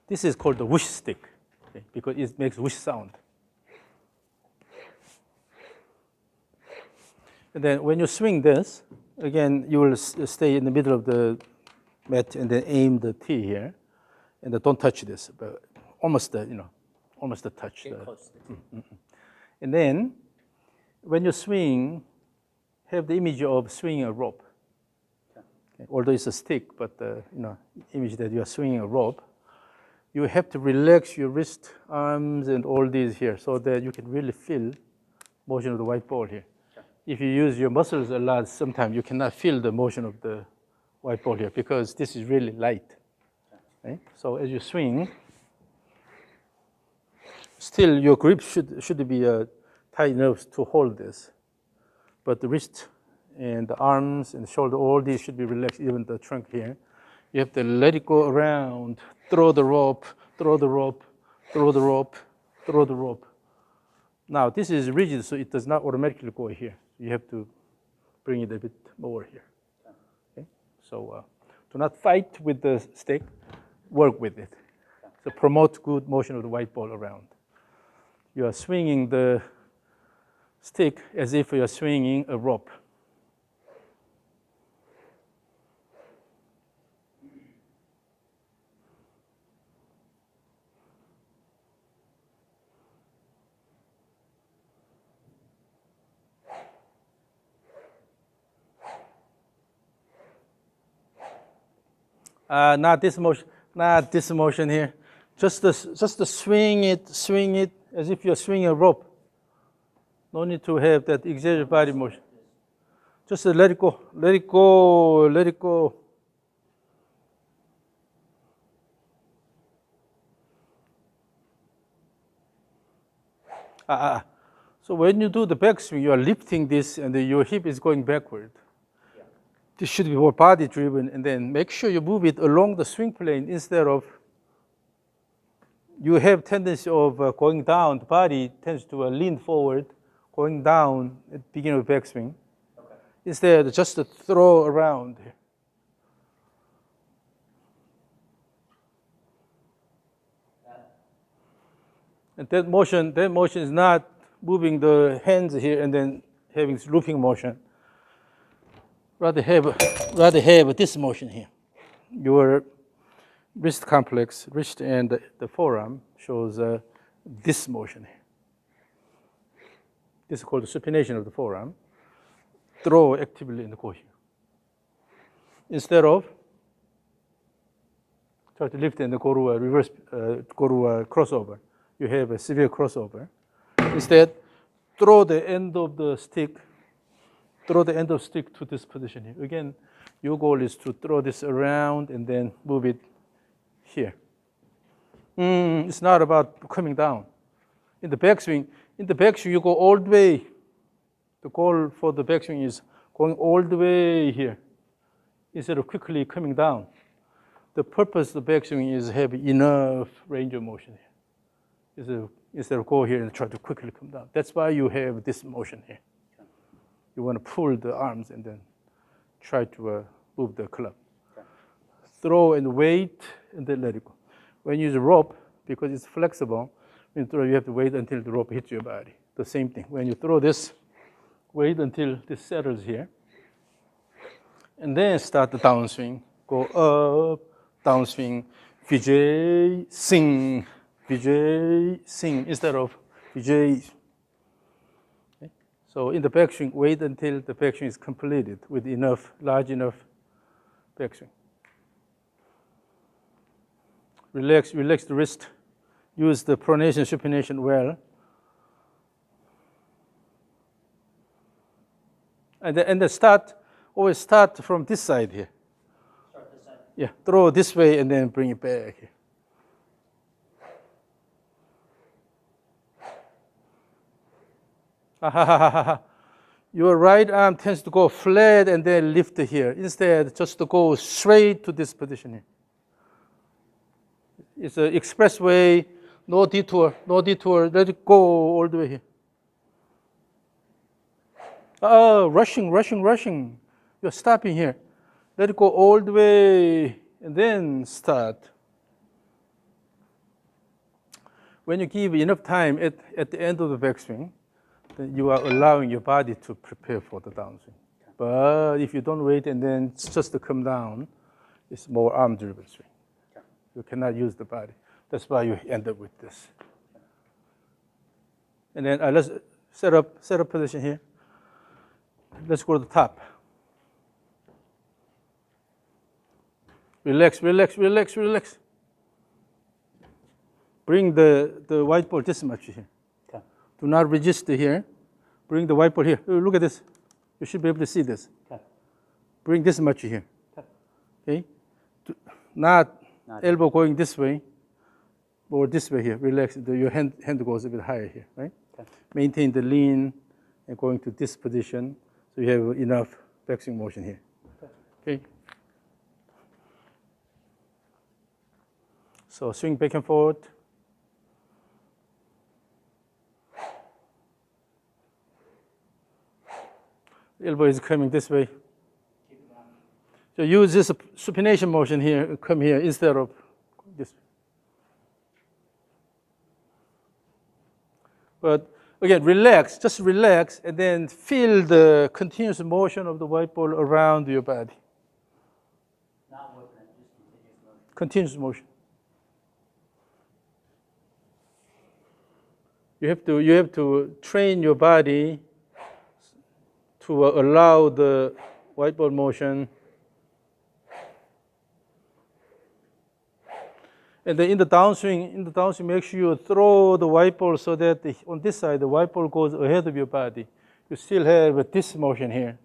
This is called the whoosh stick, okay, because it makes whoosh sound. And then when you swing this, again, you will stay in the middle of the mat and then aim the tee here, and then don't touch this, but almost almost touch. And then when you swing, have the image of swinging a rope. Okay. Although it's a stick, but image that you are swinging a rope. You have to relax your wrist, arms, and all these here, so that you can really feel motion of the white ball here. If you use your muscles a lot, sometimes you cannot feel the motion of the white ball here because this is really light. Okay? So as you swing, still your grip should be tight enough to hold this. But the wrist and the arms and the shoulder, all these should be relaxed, even the trunk here. You have to let it go around, throw the rope, throw the rope, throw the rope, throw the rope. Now this is rigid, so it does not automatically go here. You have to bring it a bit more here. Okay? So do not fight with the stick, work with it. So promote good motion of the white ball around. You are swinging the stick as if you are swinging a rope. Not this motion here. Just to swing it as if you're swinging a rope. No need to have that exaggerated body motion. Just to let it go, let it go, let it go. So when you do the backswing, you are lifting this and your hip is going backward. This should be more body driven, and then make sure you move it along the swing plane instead of you have tendency of going down. The body tends to lean forward, going down at the beginning of backswing. Okay. Instead, just to throw around. And that motion is not moving the hands here and then having this looping motion. Rather have this motion here. Your wrist complex, wrist and the forearm shows this motion here. This is called the supination of the forearm. Throw actively in the go here. Instead of try to lift and go to a reverse, go to a crossover. You have a severe crossover. Instead, throw the end of the stick. Throw the end of the stick to this position here. Again, your goal is to throw this around and then move it here. It's not about coming down. In the backswing, you go all the way. The goal for the backswing is going all the way here instead of quickly coming down. The purpose of the backswing is have enough range of motion here. Instead of go here and try to quickly come down. That's why you have this motion here. You want to pull the arms and then try to move the club. Okay. Throw and wait and then let it go. When you use a rope, because it's flexible, when you throw, you have to wait until the rope hits your body. The same thing. When you throw this, wait until this settles here. And then start the downswing. Go up, downswing, Vijay, sing, instead of Vijay. So in the backswing, wait until the backswing is completed with large enough backswing. Relax the wrist. Use the pronation, supination well. And then always start from this side here. Start this side? Yeah, throw this way and then bring it back here. Your right arm tends to go flat and then lift here. Instead, just to go straight to this position here. It's an expressway, no detour. Let it go all the way here. Rushing. You're stopping here. Let it go all the way and then start. when you give enough time at the end of the backswing, then you are allowing your body to prepare for the downswing. But if you don't wait and then it's just to come down, it's more arm-driven swing. You cannot use the body. That's why you end up with this. And then let's set up position here. Let's go to the top. Relax, relax, relax, relax. Bring the white ball this much here. Okay. Do not resist here. Bring the white ball here. Look at this. You should be able to see this. Okay. Bring this much here. Okay. Not elbow going this way or this way here. Relax. Your hand goes a bit higher here, right? Okay. Maintain the lean and going to this position so you have enough backswing motion here. Okay. So swing back and forth. Elbow is coming this way. So use this supination motion here, come here instead of this. But again, relax, just relax, and then feel the continuous motion of the white ball around your body. Not whipping it, just continuous motion. You have to train your body to allow the white ball motion. And then in the downswing, make sure you throw the white ball so that on this side, the white ball goes ahead of your body. You still have this motion here.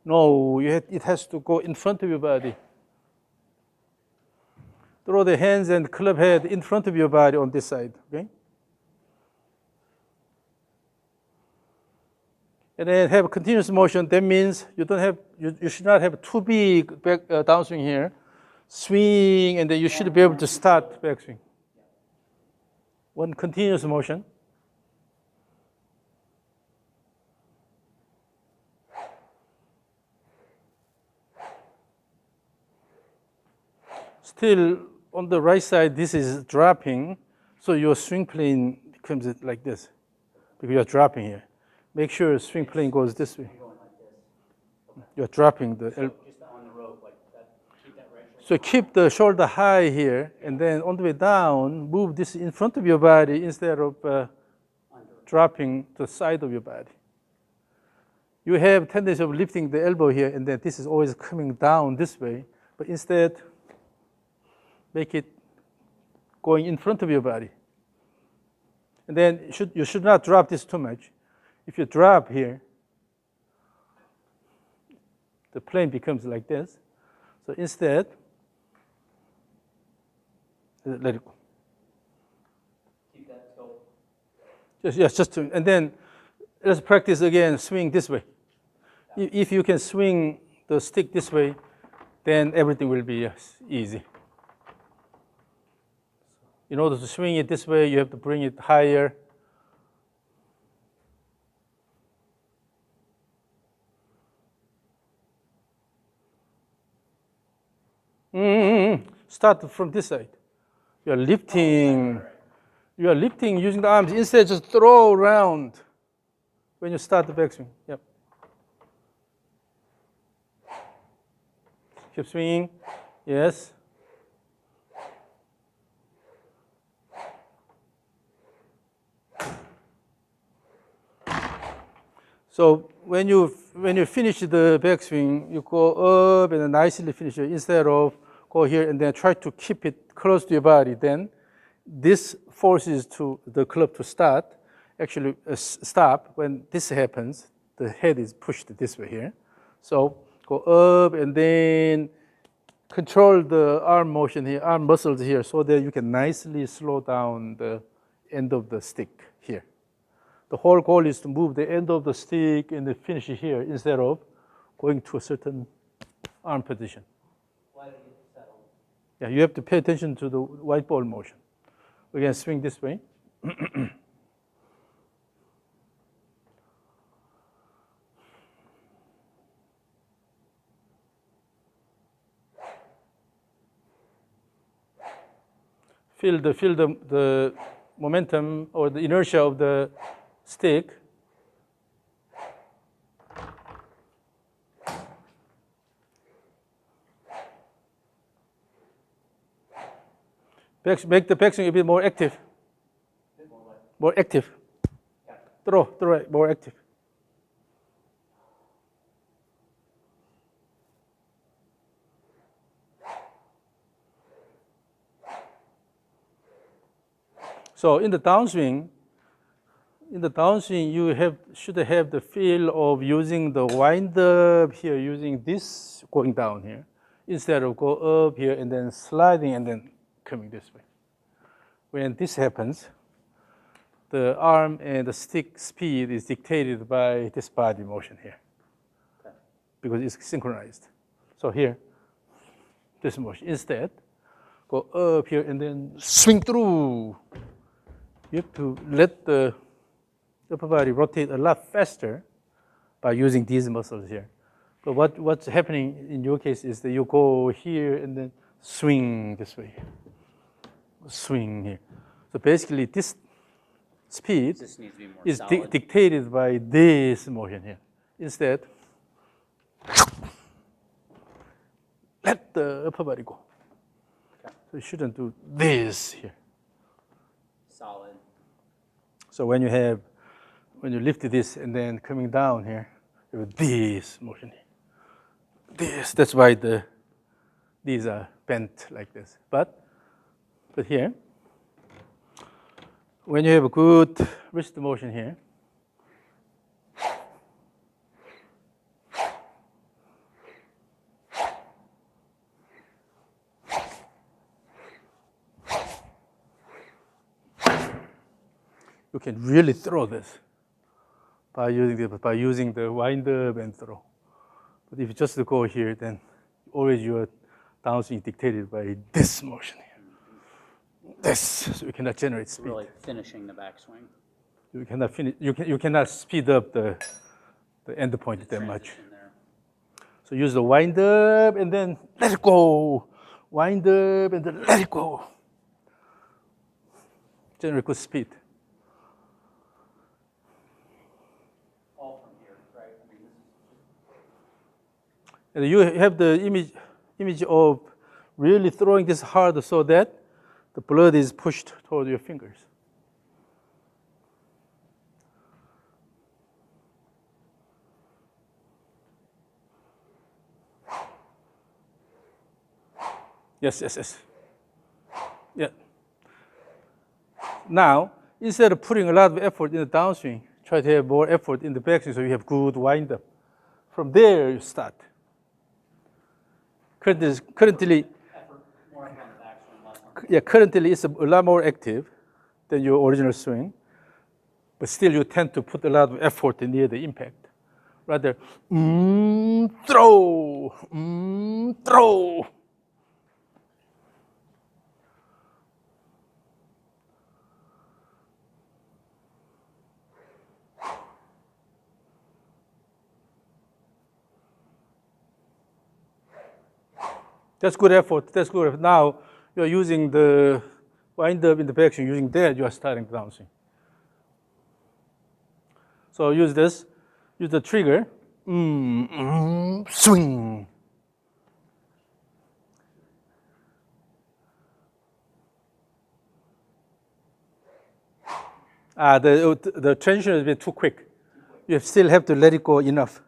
No, it has to go in front of your body. Throw the hands and club head in front of your body on this side, okay? And then have continuous motion. That means you should not have too big downswing here. Swing, and then you should be able to start backswing. One continuous motion. Still, on the right side, this is dropping, so your swing plane becomes like this, because you're dropping here. Make sure your swing plane goes this way. You're dropping the elbow. just on the rope, like that, keep that right shoulder. So keep the shoulder high here, and then on the way down, move this in front of your body instead of dropping to the side of your body. You have tendency of lifting the elbow here, and then this is always coming down this way, but instead, make it going in front of your body. And then you should not drop this too much. If you drop here, the plane becomes like this. So instead, let it go. Keep that scope. And then let's practice again, swing this way. If you can swing the stick this way, then everything will be easy. In order to swing it this way, you have to bring it higher. Start from this side. You are lifting. You are lifting using the arms. Instead, just throw around when you start the backswing. Yep. Keep swinging. Yes. So when you finish the backswing, you go up and then nicely finish it instead of go here and then try to keep it close to your body. Then this forces the club to start. Actually, stop. When this happens, the head is pushed this way here. So go up and then control the arm motion here, arm muscles here, so that you can nicely slow down the end of the stick here. The whole goal is to move the end of the stick and then finish it here instead of going to a certain arm position. Why did it settle? Yeah, you have to pay attention to the white ball motion. Again, swing this way. Feel the momentum or the inertia of the stick make the backswing a bit more active. Bit more like, More active. gotcha. Throw it more active. So in the downswing, you should have the feel of using the wind up here, using this going down here, instead of go up here and then sliding and then coming this way. When this happens, the arm and the stick speed is dictated by this body motion here, Okay. because it's synchronized. So here, this motion. Instead, go up here and then swing through. You have to let the upper body rotate a lot faster by using these muscles here. But what's happening in your case is that you go here and then swing this way. Swing here. So basically this speed This needs to be more is solid. dictated by this motion here. Instead, let the upper body go. Okay. So you shouldn't do this here. Solid. So when you lift this and then coming down here, you have this motion here. That's why these are bent like this. But here, when you have a good wrist motion here, you can really throw this by using the wind up and throw. But if you just go here, then always your downswing dictated by this motion here. This, so you cannot generate speed. Really finishing the backswing. You cannot finish. You cannot speed up the end point that much. Transition there. So use the wind up and then let it go. Wind up and then let it go. Generate good speed. All from here, right? I mean, this is And you have the image of really throwing this hard so that the blood is pushed toward your fingers. Yes. Yeah. Now, instead of putting a lot of effort in the downswing, try to have more effort in the backswing so you have good wind up. From there, you start. Currently, effort, more effort on the backswing, less on currently it's a lot more active than your original swing, but still you tend to put a lot of effort near the impact. Rather, throw, throw. That's good effort. That's good effort. Now you're using the wind up in the backswing. Using that, you are starting the downswing. So use this. Use the trigger. Swing. The transition is a bit too quick. You still have to let it go enough.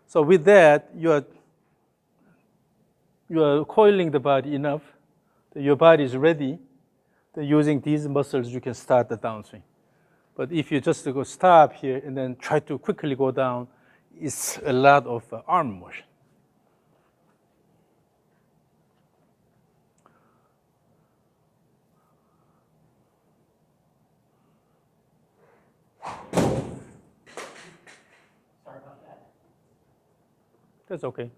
So with that, you are coiling the body enough that your body is ready. Then using these muscles, you can start the downswing. But if you just go stop here and then try to quickly go down, it's a lot of arm motion. Sorry about that. That's okay.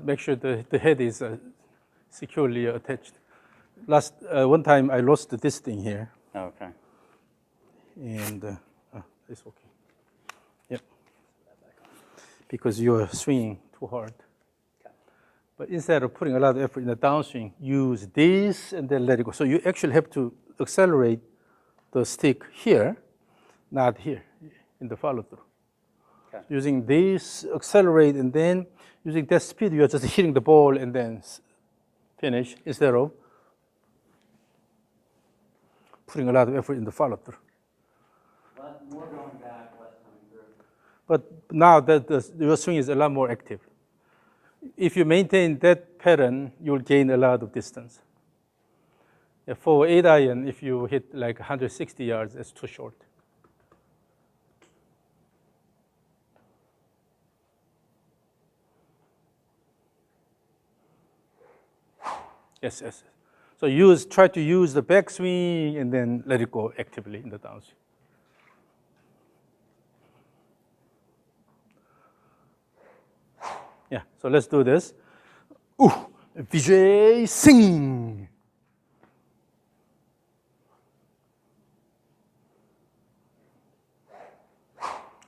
Make sure the head is securely attached. One time I lost this thing here, Okay. and it's okay. Yep. Because you're swinging too hard. Okay. But instead of putting a lot of effort in the downswing, use this and then let it go. So you actually have to accelerate the stick here, not here, in the follow through. Okay. Using this, accelerate, and then using that speed, you're just hitting the ball and then finish instead of putting a lot of effort in the follow through. More going back, less coming through. But now that your swing is a lot more active. If you maintain that pattern, you'll gain a lot of distance. For 8 iron, if you hit like 160 yards, it's too short. Yes, yes. So try to use the backswing and then let it go actively in the downswing. Yeah, so let's do this. Ooh, Vijay Singh.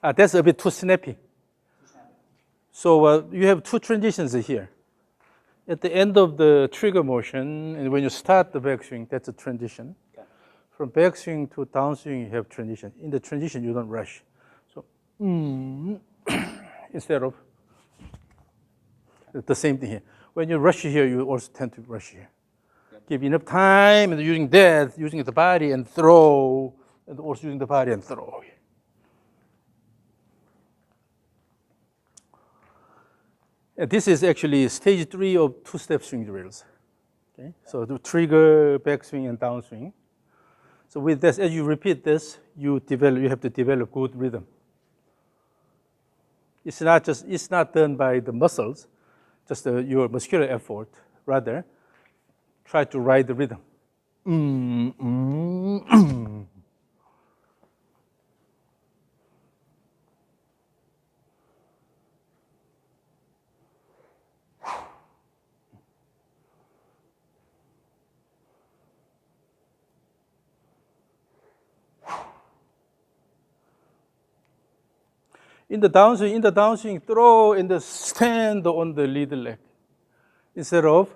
That's a bit too snappy. So you have two transitions here. At the end of the trigger motion, and when you start the backswing, that's a transition. Okay. From backswing to downswing, you have transition. In the transition, you don't rush. So instead of the same thing here. When you rush here, you also tend to rush here. Yep. Give enough time, and using that, using the body and throw, and also using the body and throw. And this is actually stage 3 of two-step swing drills. Okay, so the trigger, backswing, and downswing. So with this, as you repeat this, you have to develop good rhythm. It's not done by the muscles, just your muscular effort. Rather, try to ride the rhythm. In the downswing, throw and stand on the lead leg. Instead of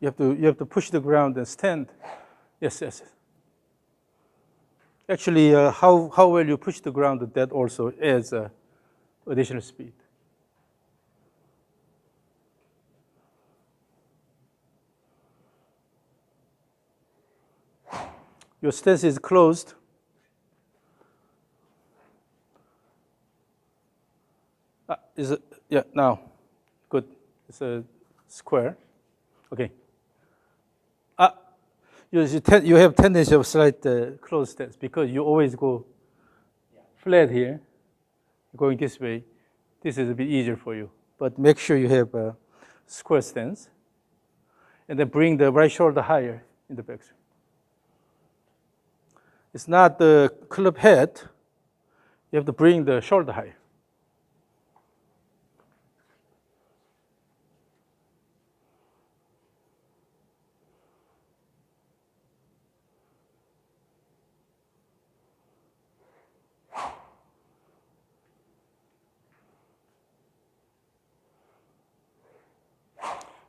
you have to push the ground and stand. Yes. Actually, how well you push the ground, that also adds additional speed. Your stance is closed. Yeah, now, good. It's a square. Okay. You have tendency of slight closed stance because you always go flat here, going this way. This is a bit easier for you. But make sure you have a square stance. And then bring the right shoulder higher in the backswing. It's not the club head. You have to bring the shoulder higher.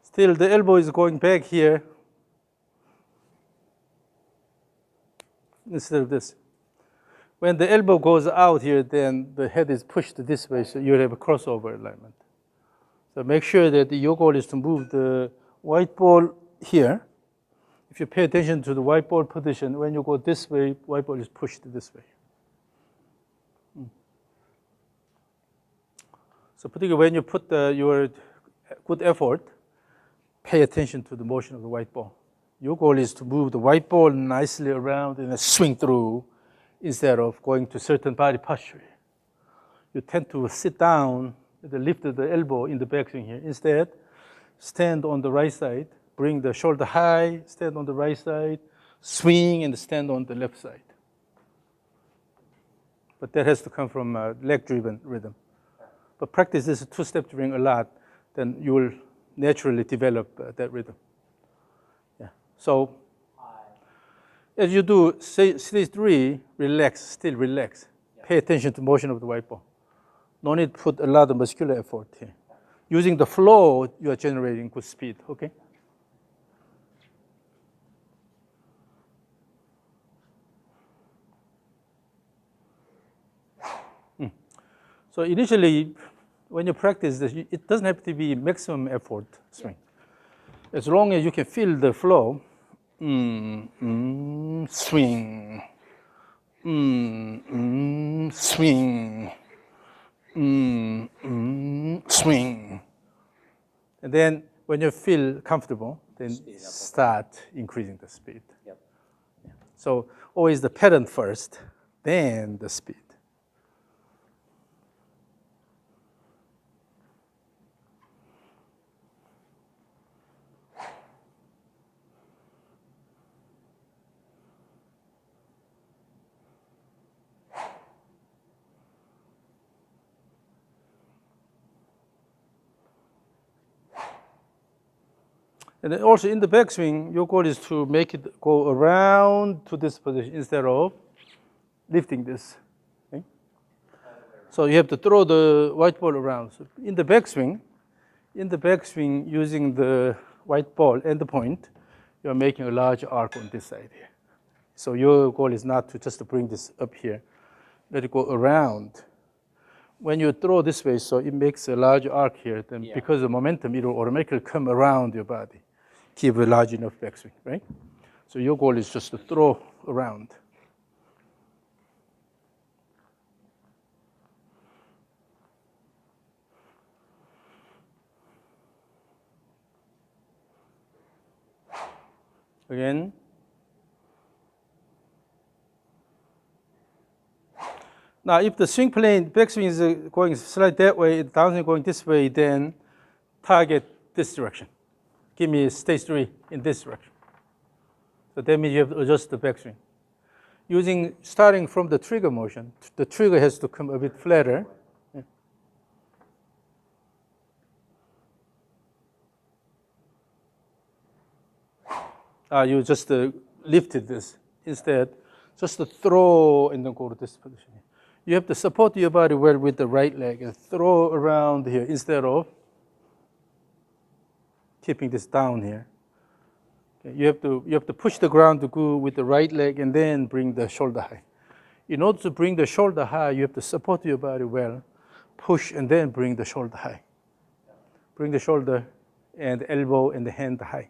Still, the elbow is going back here instead of this. When the elbow goes out here, then the head is pushed this way, so you have a crossover alignment. So make sure that your goal is to move the white ball here. If you pay attention to the white ball position, when you go this way, white ball is pushed this way. So particularly when you put your good effort, pay attention to the motion of the white ball. Your goal is to move the white ball nicely around and then swing through instead of going to certain body posture. You tend to sit down, lift the elbow in the backswing here. Instead, stand on the right side, bring the shoulder high, stand on the right side, swing and stand on the left side. But that has to come from leg-driven rhythm. But practice this two-step drill a lot, then you will naturally develop that rhythm. Yeah. So as you do stage 3, relax, still relax. Yeah. Pay attention to motion of the white ball. No need to put a lot of muscular effort here. Using the flow, you are generating good speed, okay? So initially, when you practice this, it doesn't have to be maximum effort swing. As long as you can feel the flow, swing, swing, swing. And then when you feel comfortable, then start increasing the speed. Yep. So always the pattern first, then the speed. And then also in the backswing, your goal is to make it go around to this position instead of lifting this. Okay? So you have to throw the white ball around. So in the backswing, using the white ball and the point, you're making a large arc on this side here. So your goal is not to just bring this up here, let it go around. When you throw this way, so it makes a large arc here, then because of momentum, it will automatically come around your body. Keep a large enough backswing, right? So your goal is just to throw around. Again. Now, if the swing plane, backswing is going slightly that way, downswing going this way, then target this direction. Give me stage 3 in this direction. So that means you have to adjust the backswing. Starting from the trigger motion, the trigger has to come a bit flatter. You just lifted this. Instead, just to throw and then go to this position. You have to support your body well with the right leg and throw around here instead of keeping this down here. Okay, you have to push the ground to go with the right leg and then bring the shoulder high. In order to bring the shoulder high, you have to support your body well, push and then bring the shoulder high. Bring the shoulder and elbow and the hand high.